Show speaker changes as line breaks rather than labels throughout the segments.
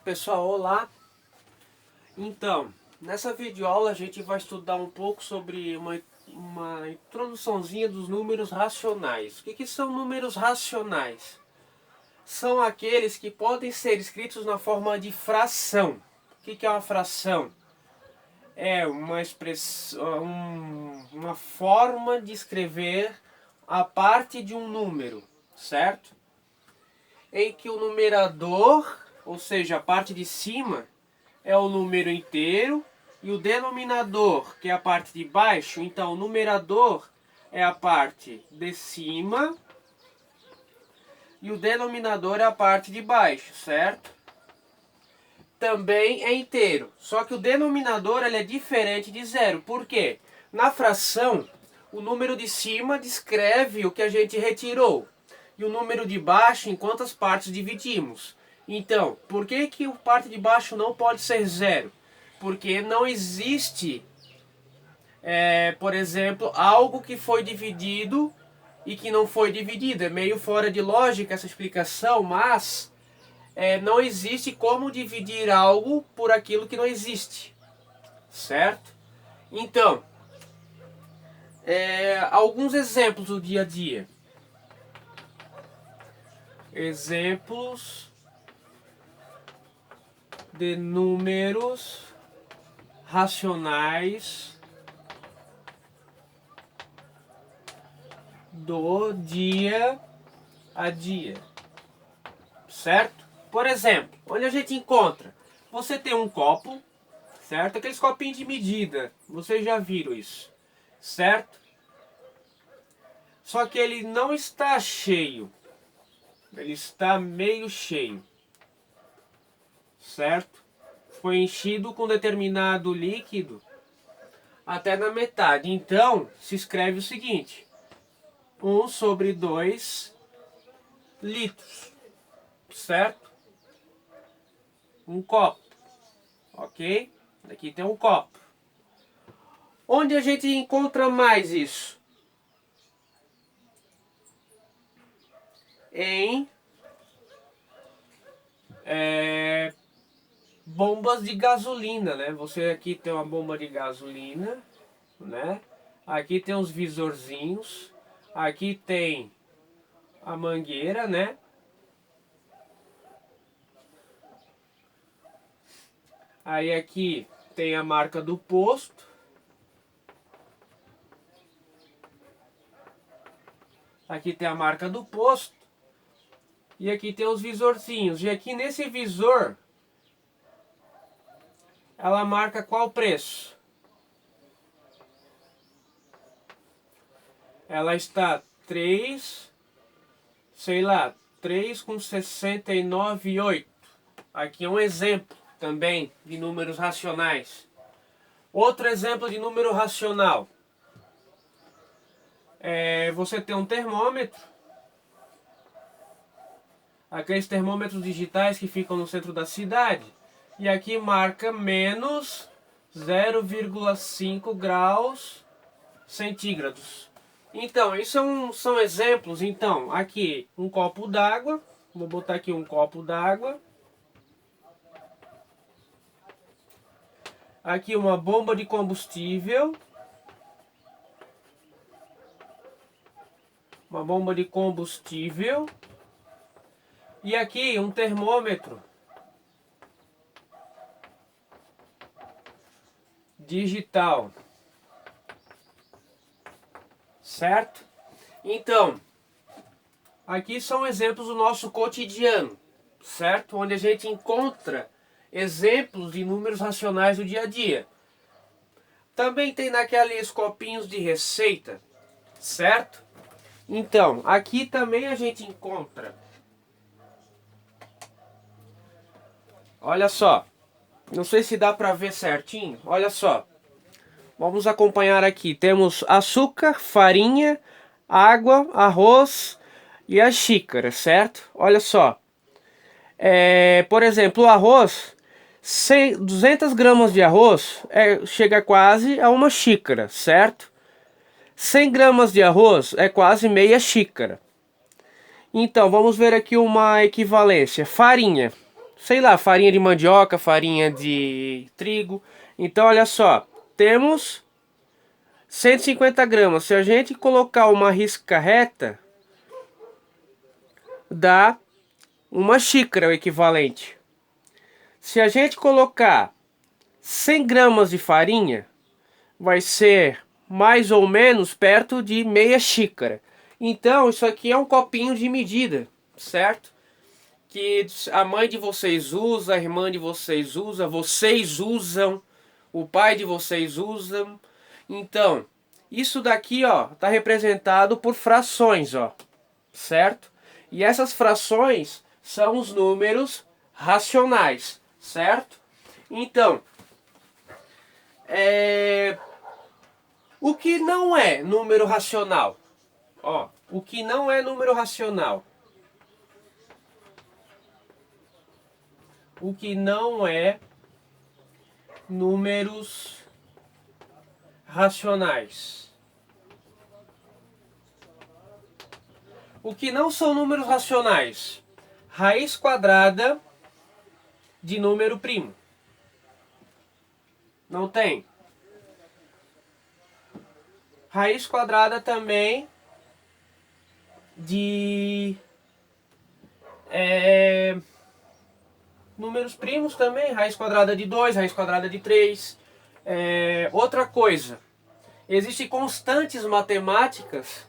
Pessoal, olá! Então, nessa videoaula a gente vai estudar um pouco sobre uma introduçãozinha dos números racionais. O que são números racionais? São aqueles que podem ser escritos na forma de fração. O que é uma fração? É uma expressão, uma forma de escrever a parte de um número, certo? Em que o numerador, ou seja, a parte de cima, é o número inteiro, e o denominador, que é a parte de baixo, então o numerador é a parte de cima e o denominador é a parte de baixo, certo? Também é inteiro, só que o denominador ele é diferente de zero. Por quê? Na fração, o número de cima descreve o que a gente retirou e o número de baixo em quantas partes dividimos. Então, por que o parte de baixo não pode ser zero? Porque não existe, por exemplo, algo que foi dividido e que não foi dividido. É meio fora de lógica essa explicação, mas não existe como dividir algo por aquilo que não existe, certo? Então, alguns exemplos do dia a dia. Exemplos de números racionais do dia a dia, certo? Por exemplo, onde a gente encontra, você tem um copo, certo? Aqueles copinhos de medida, vocês já viram isso, certo? Só que ele não está cheio, ele está meio cheio, certo? Foi enchido com determinado líquido até na metade. Então, se escreve o seguinte: 1/2 litros, certo? Um copo, ok? Aqui tem um copo. Onde a gente encontra mais isso? Em bombas de gasolina, né? Você aqui tem uma bomba de gasolina, né? Aqui tem os visorzinhos, aqui tem a mangueira, né? Aí aqui tem a marca do posto. Aqui tem a marca do posto. E aqui tem os visorzinhos. E aqui nesse visor, ela marca qual preço? Ela está 3, sei lá, 3,69,8. Aqui é um exemplo também de números racionais. Outro exemplo de número racional. Você tem um termômetro. Aqueles termômetros digitais que ficam no centro da cidade. E aqui marca menos 0,5 graus centígrados. Então, isso são exemplos. Então, aqui um copo d'água. Vou botar aqui um copo d'água. Aqui uma bomba de combustível. Uma bomba de combustível. E aqui um termômetro digital. Certo? Então, aqui são exemplos do nosso cotidiano, certo? Onde a gente encontra exemplos de números racionais do dia a dia. Também tem naqueles copinhos de receita, certo? Então, aqui também a gente encontra. Olha só, não sei se dá para ver certinho, olha só. Vamos acompanhar aqui, temos açúcar, farinha, água, arroz e a xícara, certo? Olha só, por exemplo, o arroz, 200 gramas de arroz chega quase a uma xícara, certo? 100 gramas de arroz é quase meia xícara. Então, vamos ver aqui uma equivalência. Farinha, sei lá, farinha de mandioca, farinha de trigo. Então, olha só, temos 150 gramas. Se a gente colocar uma risca reta, dá uma xícara o equivalente. Se a gente colocar 100 gramas de farinha, vai ser mais ou menos perto de meia xícara. Então, isso aqui é um copinho de medida, certo? Que a mãe de vocês usa, a irmã de vocês usa, vocês usam, o pai de vocês usam. Então, isso daqui, ó, tá representado por frações, ó, certo? E essas frações são os números racionais, certo? Então, o que não é número racional? Ó, o que não é número racional? O que não é números racionais? O que não são números racionais? Raiz quadrada de número primo. Não tem. Raiz quadrada também de números primos também. Raiz quadrada de 2, raiz quadrada de 3. Outra coisa. Existem constantes matemáticas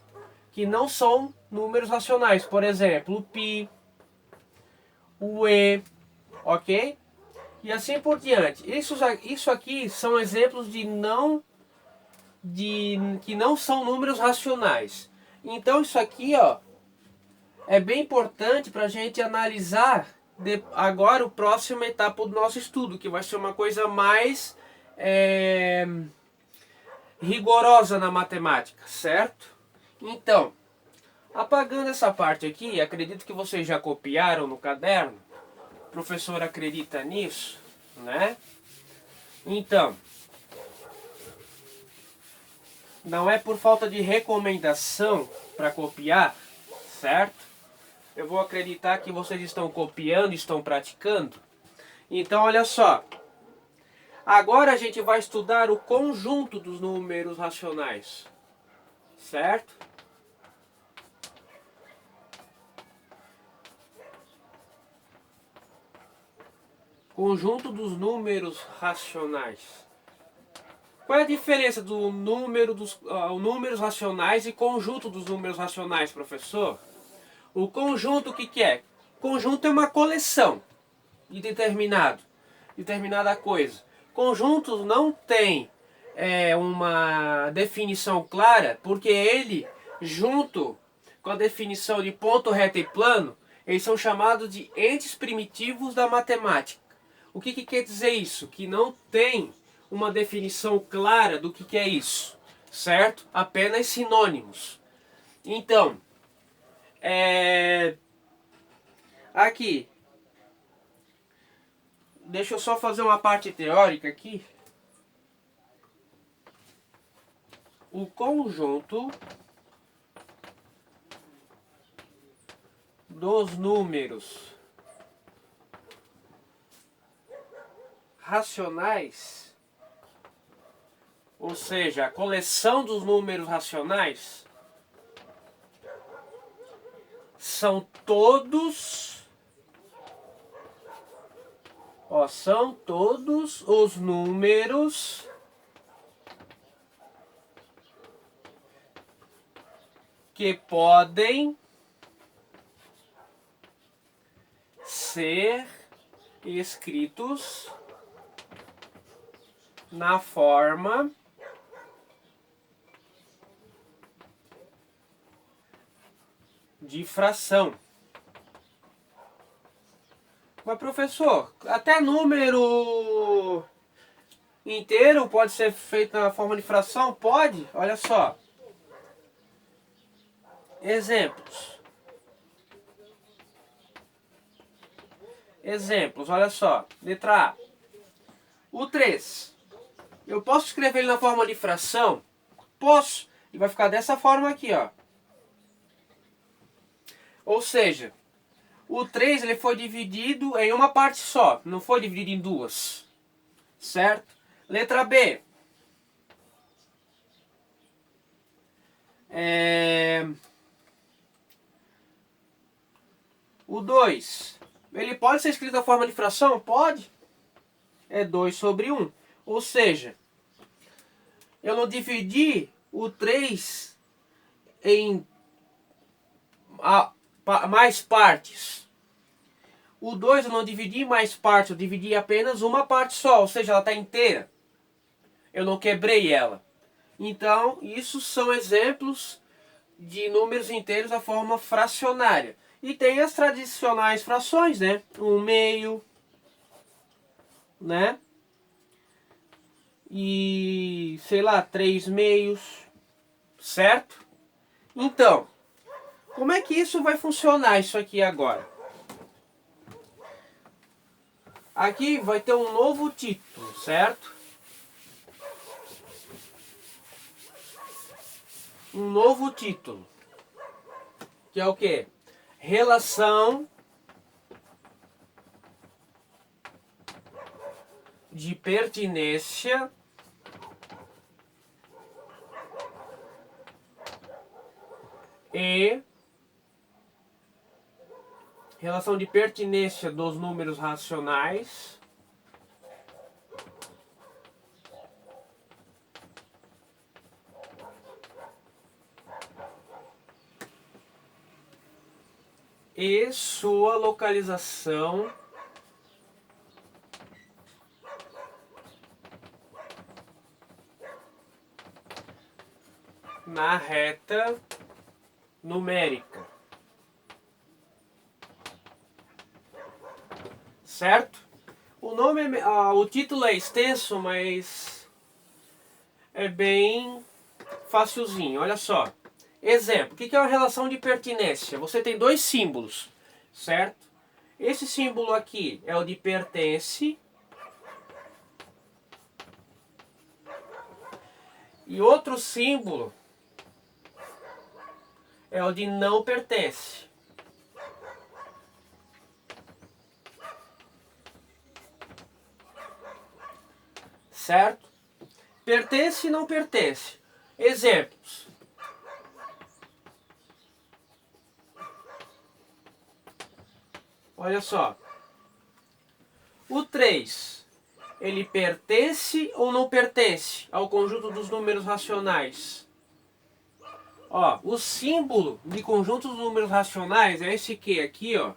que não são números racionais. Por exemplo, o π, o e, ok? E assim por diante. Isso aqui são exemplos que não são números racionais. Então isso aqui, ó, é bem importante para a gente analisar agora o próximo etapa do nosso estudo, que vai ser uma coisa mais rigorosa na matemática, certo? Então, apagando essa parte aqui, acredito que vocês já copiaram no caderno. O professor acredita nisso, né? Então, não é por falta de recomendação para copiar, certo? Eu vou acreditar que vocês estão copiando, estão praticando. Então, olha só. Agora a gente vai estudar o conjunto dos números racionais, certo? Conjunto dos números racionais. Qual é a diferença do números racionais e conjunto dos números racionais, professor? O conjunto, o que é? Conjunto é uma coleção de determinada coisa. Conjuntos não tem uma definição clara, porque ele, junto com a definição de ponto, reta e plano, eles são chamados de entes primitivos da matemática. O que quer dizer isso? Que não tem uma definição clara do que é isso, certo? Apenas sinônimos. Então, aqui, deixa eu só fazer uma parte teórica aqui. O conjunto dos números racionais, ou seja, a coleção dos números racionais, são todos os números que podem ser escritos na forma de fração. Mas professor, até número inteiro pode ser feito na forma de fração? Pode, olha só. Exemplos, olha só. Letra A. O 3. Eu posso escrever ele na forma de fração? Posso. E vai ficar dessa forma aqui, ó. Ou seja, O 3 ele foi dividido em uma parte só, não foi dividido em duas. Certo? Letra B. O 2, ele pode ser escrito da forma de fração? Pode. É 2 sobre 1. Ou seja, eu não dividi o 3 em mais partes. O 2 eu não dividi em mais partes, eu dividi apenas uma parte só, ou seja, ela está inteira. Eu não quebrei ela. Então, isso são exemplos de números inteiros da forma fracionária. E tem as tradicionais frações, né? 1/2, né? E, sei lá, 3/2, certo? Então, como é que isso vai funcionar, isso aqui agora? Aqui vai ter um novo título, certo? Um novo título. Que é o quê? Relação de pertinência e relação de pertinência dos números racionais e sua localização na reta numérica. Certo? O título é extenso, mas é bem facilzinho. Olha só. Exemplo, o que é uma relação de pertinência? Você tem dois símbolos, certo? Esse símbolo aqui é o de pertence. E outro símbolo é o de não pertence. Certo? Pertence e não pertence. Exemplos. Olha só. O 3, ele pertence ou não pertence ao conjunto dos números racionais? Ó, o símbolo de conjunto dos números racionais é esse Q aqui, ó.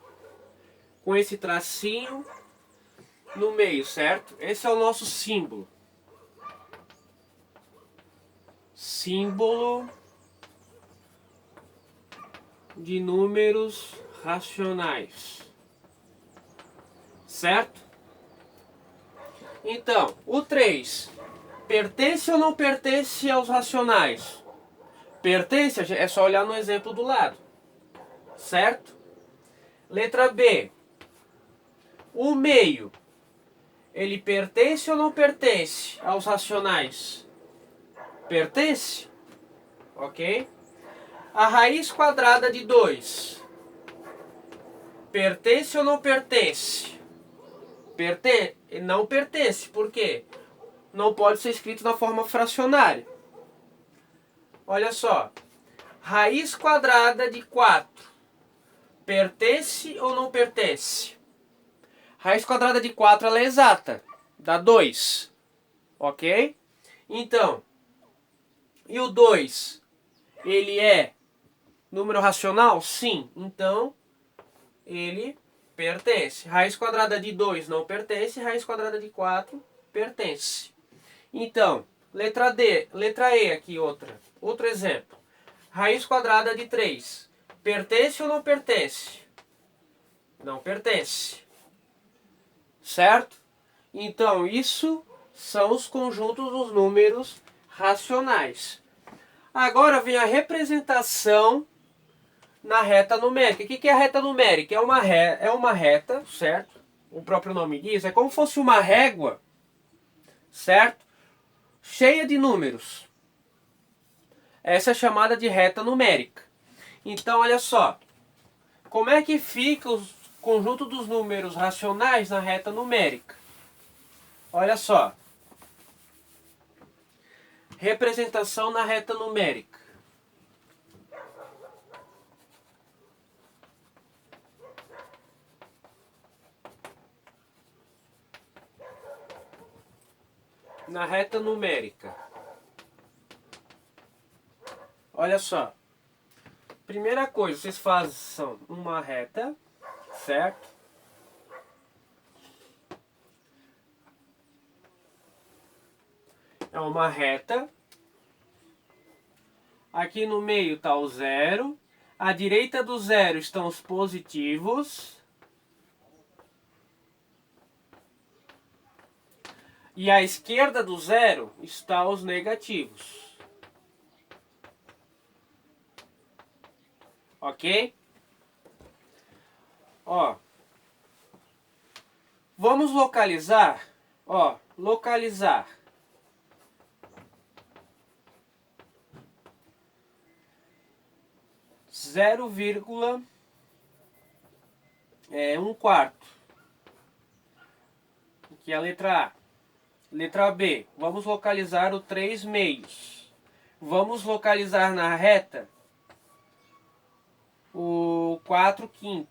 Com esse tracinho no meio, certo? Esse é o nosso símbolo. Símbolo de números racionais. Certo? Então, o 3 pertence ou não pertence aos racionais? Pertence, é só olhar no exemplo do lado. Certo? Letra B. O meio, ele pertence ou não pertence aos racionais? Pertence? Ok? A raiz quadrada de 2 pertence ou não pertence? Não pertence. Por quê? Não pode ser escrito na forma fracionária. Olha só. Raiz quadrada de 4 pertence ou não pertence? Raiz quadrada de 4 ela é exata. Dá 2. Ok? Então, e o 2? Ele é número racional? Sim. Então, ele pertence. Raiz quadrada de 2 não pertence. Raiz quadrada de 4 pertence. Então, letra D, letra E aqui outro exemplo. Raiz quadrada de 3 pertence ou não pertence? Não pertence. Certo? Então, isso são os conjuntos dos números racionais. Agora vem a representação na reta numérica. O que é a reta numérica? É uma reta, certo? O próprio nome diz, é como se fosse uma régua, certo? Cheia de números. Essa é chamada de reta numérica. Então, olha só. Como é que fica conjunto dos números racionais na reta numérica. Olha só. Representação na reta numérica. Na reta numérica. Olha só. Primeira coisa, vocês fazem uma reta, certo? É uma reta. Aqui no meio está o zero. À direita do zero estão os positivos. E à esquerda do zero estão os negativos. Ok? Ó. Vamos localizar. Ó, localizar. Zero vírgula 1/4. Aqui é a letra A. Letra B. Vamos localizar o 3/2. Vamos localizar na reta o 4/5.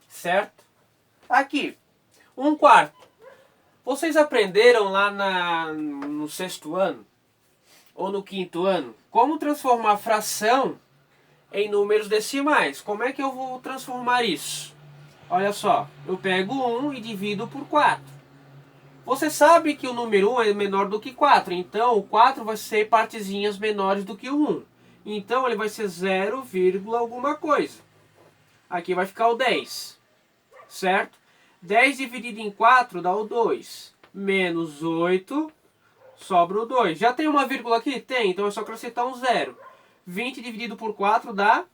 Certo? Aqui, 1/4. Vocês aprenderam lá no 6º ano ou no 5º ano como transformar fração em números decimais. Como é que eu vou transformar isso? Olha só, eu pego 1 e divido por 4. Você sabe que o número 1 é menor do que 4, então o 4 vai ser partezinhas menores do que o 1. Então ele vai ser 0, alguma coisa. Aqui vai ficar o 10, certo? 10 dividido em 4 dá o 2. Menos 8, sobra o 2. Já tem uma vírgula aqui? Tem, então é só acrescentar um 0. 20 dividido por 4 dá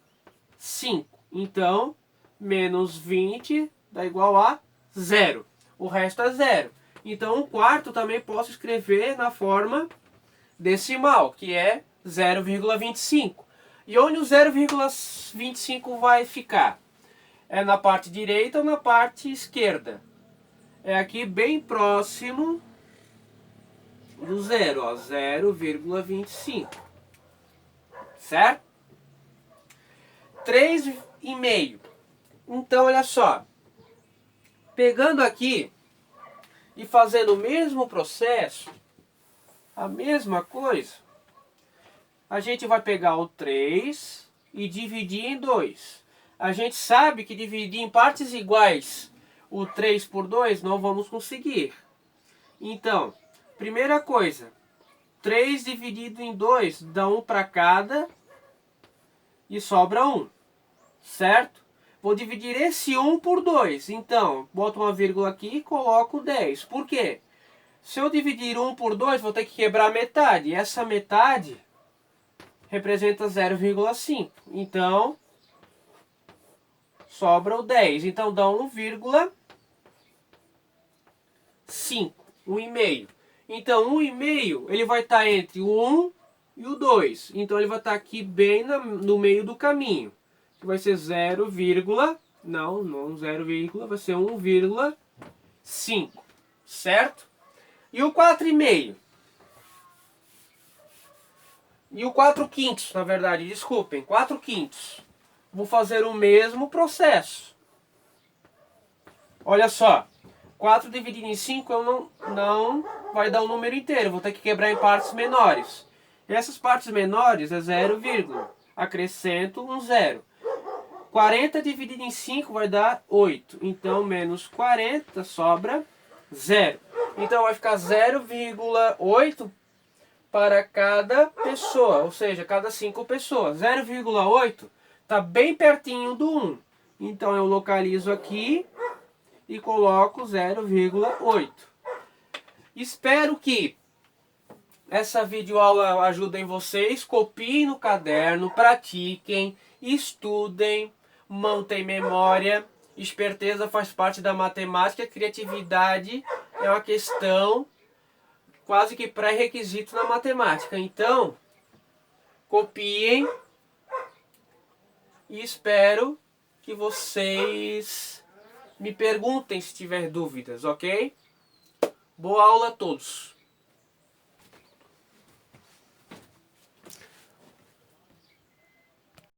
5. Então, menos 20 dá igual a 0. O resto é 0. Então, 1/4 também posso escrever na forma decimal, que é 0,25. E onde o 0,25 vai ficar? É na parte direita ou na parte esquerda? É aqui bem próximo do zero, ó, 0,25. Certo? 3,5. Então, olha só. Pegando aqui e fazendo o mesmo processo, a mesma coisa, a gente vai pegar o 3 e dividir em 2. A gente sabe que dividir em partes iguais o 3 por 2 não vamos conseguir. Então, primeira coisa, 3 dividido em 2 dá 1 para cada e sobra 1, certo? Vou dividir esse 1 por 2, então, boto uma vírgula aqui e coloco 10. Por quê? Se eu dividir 1 por 2, vou ter que quebrar metade. E essa metade representa 0,5. Então, sobra o 10. Então, dá 1,5. 1,5. Então, 1,5 ele vai estar entre o 1 e o 2. Então, ele vai estar aqui bem no meio do caminho. Que vai ser 0, não 0, vai ser 1,5. Certo? E o 4,5? E o 4/5, na verdade, desculpem, 4/5. Vou fazer o mesmo processo. Olha só, 4 dividido em 5 eu não vai dar um número inteiro, vou ter que quebrar em partes menores. E essas partes menores é 0, acrescento um 0. 40 dividido em 5 vai dar 8, então menos 40 sobra 0. Então vai ficar 0,8 para cada pessoa, ou seja, cada 5 pessoas. 0,8 está bem pertinho do 1. Então eu localizo aqui e coloco 0,8. Espero que essa videoaula ajude vocês. Copiem no caderno, pratiquem, estudem, mantem memória. Esperteza faz parte da matemática, criatividade é uma questão quase que pré-requisito na matemática. Então, copiem e espero que vocês me perguntem se tiver dúvidas, ok? Boa aula a todos!